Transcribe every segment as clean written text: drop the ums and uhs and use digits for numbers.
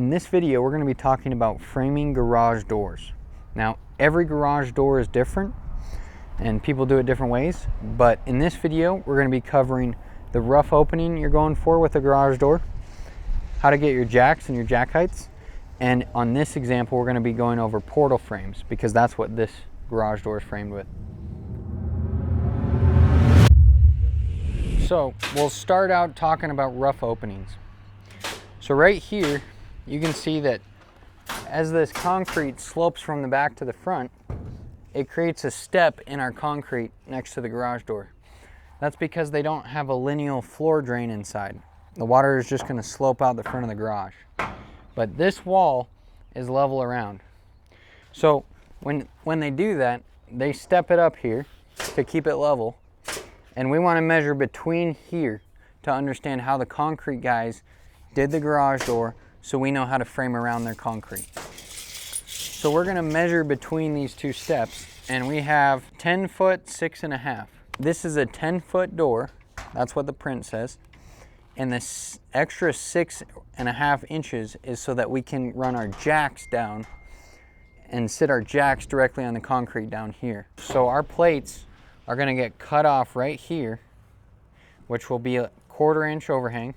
In this video, we're going to be talking about framing garage doors. Now, every garage door is different and people do it different ways, but in this video, we're going to be covering the rough opening you're going for with a garage door, how to get your jacks and your jack heights, and on this example, we're going to be going over portal frames because that's what this garage door is framed with. So, we'll start out talking about rough openings. So right here, you can see that as this concrete slopes from the back to the front, it creates a step in our concrete next to the garage door. That's because they don't have a lineal floor drain inside. The water is just going to slope out the front of the garage. But this wall is level around. So when they do that, they step it up here to keep it level. And we want to measure between here to understand how the concrete guys did the garage door so we know how to frame around their concrete. So we're going to measure between these two steps, and we have 10 foot, 6.5. This is a 10-foot door. That's what the print says. And this extra 6.5 inches is so that we can run our jacks down and sit our jacks directly on the concrete down here. So our plates are going to get cut off right here, which will be a 1/4 inch overhang.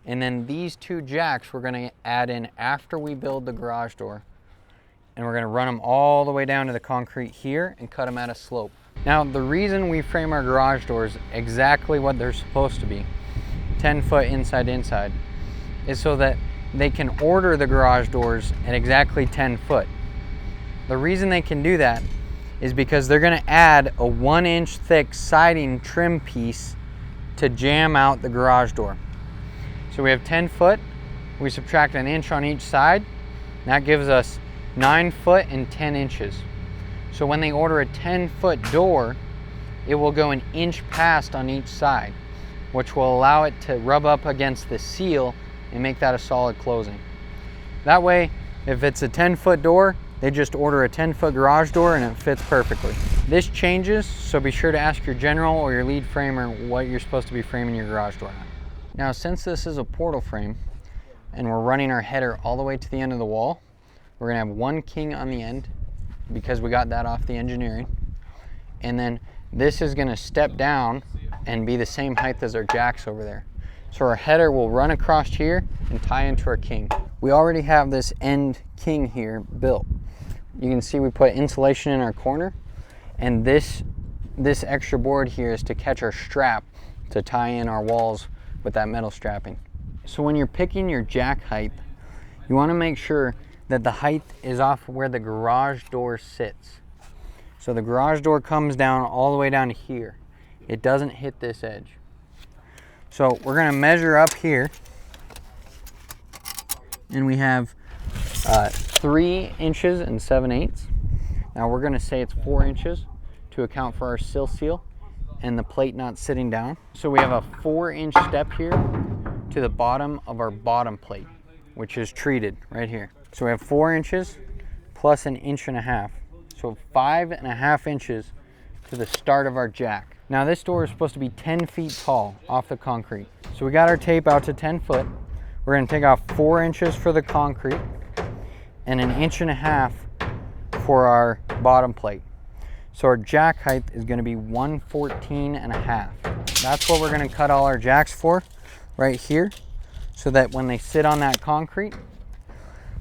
And then these two jacks we're going to add in after we build the garage door. And we're going to run them all the way down to the concrete here and cut them at a slope. Now, the reason we frame our garage doors exactly what they're supposed to be, 10 foot inside to inside, is so that they can order the garage doors at exactly 10 foot. The reason they can do that is because they're going to add a 1-inch thick siding trim piece to jam out the garage door. So we have 10 foot, we subtract 1 inch on each side, that gives us 9 foot and 10 inches. So when they order a 10-foot door, it will go 1 inch past on each side, which will allow it to rub up against the seal and make that a solid closing. That way, if it's a 10-foot door, they just order a 10-foot garage door and it fits perfectly. This changes, so be sure to ask your general or your lead framer what you're supposed to be framing your garage door on. Now, since this is a portal frame and we're running our header all the way to the end of the wall, we're gonna have 1 king on the end because we got that off the engineering. And then this is gonna step down and be the same height as our jacks over there. So our header will run across here and tie into our king. We already have this end king here built. You can see we put insulation in our corner, and this extra board here is to catch our strap to tie in our walls with that metal strapping. So when you're picking your jack height, you want to make sure that the height is off where the garage door sits. So the garage door comes down all the way down to here. It doesn't hit this edge. So we're going to measure up here, and we have 3 inches and 7/8. Now we're going to say it's 4 inches to account for our sill seal and the plate not sitting down. So we have a 4-inch step here to the bottom of our bottom plate, which is treated right here. So we have 4 inches plus 1.5 inches. So 5.5 inches to the start of our jack. Now this door is supposed to be 10 feet tall off the concrete. So we got our tape out to 10 foot. We're going to take off 4 inches for the concrete and 1.5 inches for our bottom plate. So our jack height is going to be 114.5. That's what we're going to cut all our jacks for right here, so that when they sit on that concrete,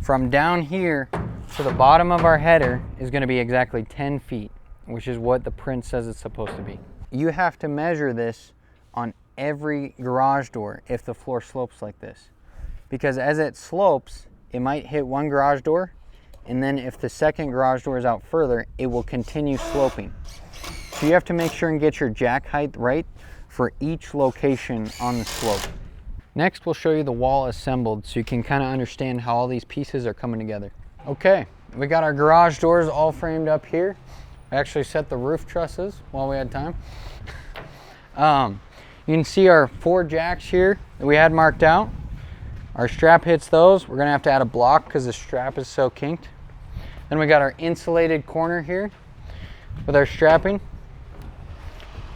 from down here to the bottom of our header is going to be exactly 10 feet, which is what the print says it's supposed to be. You have to measure this on every garage door if the floor slopes like this, because as it slopes, it might hit one garage door, and then if the second garage door is out further, it will continue sloping. So you have to make sure and get your jack height right for each location on the slope. Next, we'll show you the wall assembled so you can kind of understand how all these pieces are coming together. Okay, we got our garage doors all framed up here. I actually set the roof trusses while we had time. You can see our 4 jacks here that we had marked out. Our strap hits those. We're gonna have to add a block because the strap is so kinked. Then we got our insulated corner here with our strapping.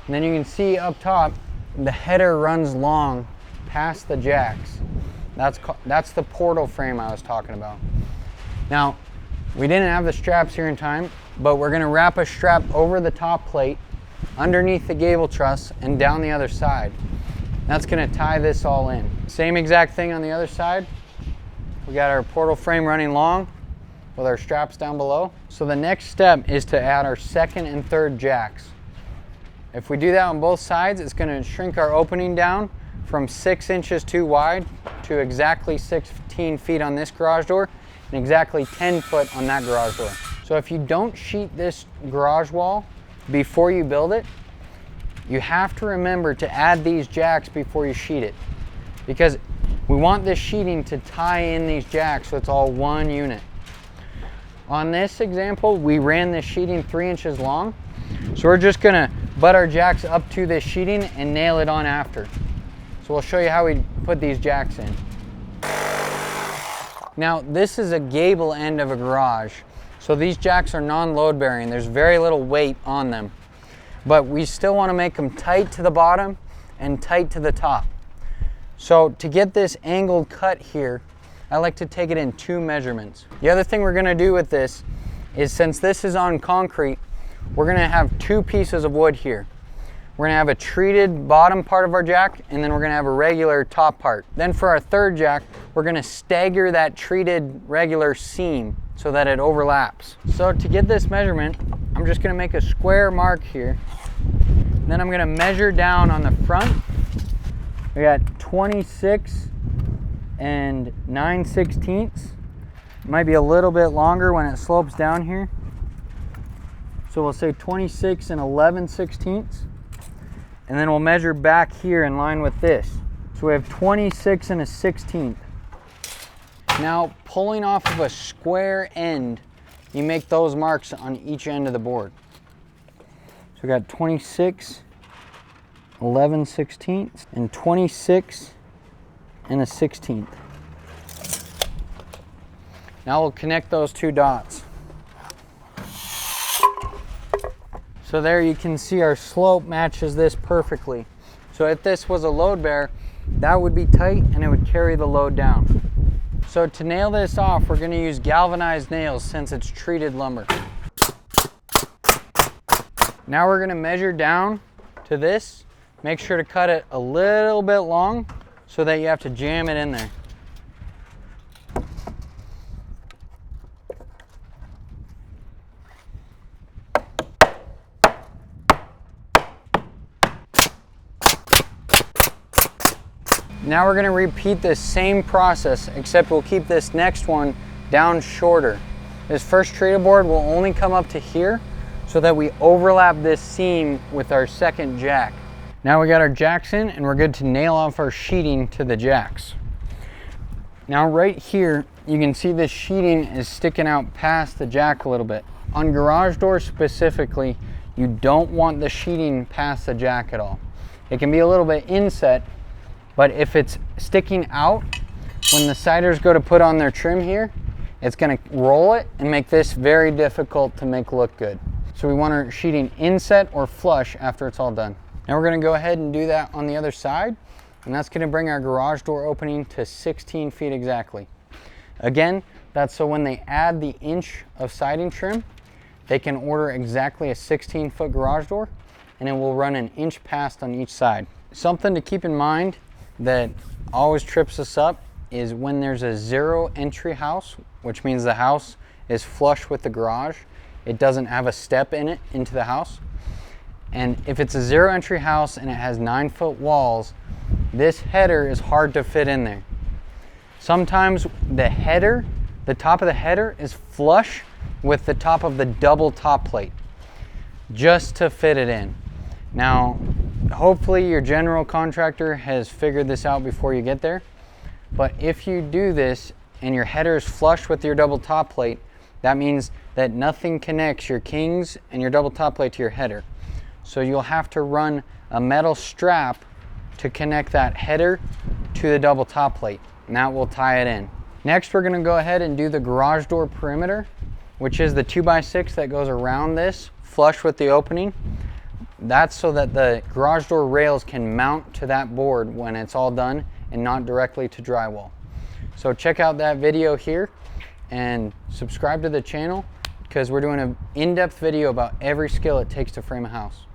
And then you can see up top, the header runs long past the jacks. That's the portal frame I was talking about. Now, we didn't have the straps here in time, but we're gonna wrap a strap over the top plate, underneath the gable truss, and down the other side. That's gonna tie this all in. Same exact thing on the other side. We got our portal frame running long with our straps down below. So the next step is to add our second and third jacks. If we do that on both sides, it's gonna shrink our opening down from 6 inches too wide to exactly 16 feet on this garage door and exactly 10 foot on that garage door. So if you don't sheet this garage wall before you build it, you have to remember to add these jacks before you sheet it, because we want this sheeting to tie in these jacks so it's all one unit. On this example, we ran this sheeting 3 inches long, so we're just gonna butt our jacks up to this sheeting and nail it on after. So we'll show you how we put these jacks in. Now, this is a gable end of a garage, so these jacks are non-load bearing. There's very little weight on them, but we still want to make them tight to the bottom and tight to the top. So to get this angled cut here, I like to take it in 2 measurements. The other thing we're going to do with this is, since this is on concrete, we're going to have 2 pieces of wood here. We're going to have a treated bottom part of our jack, and then we're going to have a regular top part. Then for our third jack, we're going to stagger that treated regular seam so that it overlaps. So to get this measurement, I'm just going to make a square mark here. Then I'm going to measure down on the front. We got 26 and 9/16. It might be a little bit longer when it slopes down here. So we'll say 26 and 11/16. And then we'll measure back here in line with this. So we have 26 and 1/16. Now, pulling off of a square end, you make those marks on each end of the board. So we got 26, 11/16, and 26 and 1/16. Now we'll connect those 2 dots. So there you can see our slope matches this perfectly. So if this was a load bear, that would be tight and it would carry the load down. So to nail this off, we're going to use galvanized nails since it's treated lumber. Now we're going to measure down to this. Make sure to cut it a little bit long so that you have to jam it in there. Now we're going to repeat this same process, except we'll keep this next one down shorter. This first treated board will only come up to here so that we overlap this seam with our second jack. Now we got our jacks in and we're good to nail off our sheeting to the jacks. Now right here, you can see this sheeting is sticking out past the jack a little bit. On garage doors specifically, you don't want the sheeting past the jack at all. It can be a little bit inset, but if it's sticking out, when the siders go to put on their trim here, it's gonna roll it and make this very difficult to make look good. So we want our sheeting inset or flush after it's all done. Now we're gonna go ahead and do that on the other side, and that's gonna bring our garage door opening to 16 feet exactly. Again, that's so when they add the inch of siding trim, they can order exactly a 16-foot garage door, and it will run an inch past on each side. Something to keep in mind that always trips us up is when there's a 0 entry house, which means the house is flush with the garage. It doesn't have a step in it into the house. And if it's a 0 entry house and it has 9-foot walls, this header is hard to fit in there. Sometimes the header, the top of the header is flush with the top of the double top plate just to fit it in. Now, hopefully your general contractor has figured this out before you get there, but if you do this and your header is flush with your double top plate, that means that nothing connects your kings and your double top plate to your header. So you'll have to run a metal strap to connect that header to the double top plate, and that will tie it in. Next, we're gonna go ahead and do the garage door perimeter, which is the 2x6 that goes around this, flush with the opening. That's so that the garage door rails can mount to that board when it's all done and not directly to drywall. So check out that video here and subscribe to the channel because we're doing an in-depth video about every skill it takes to frame a house.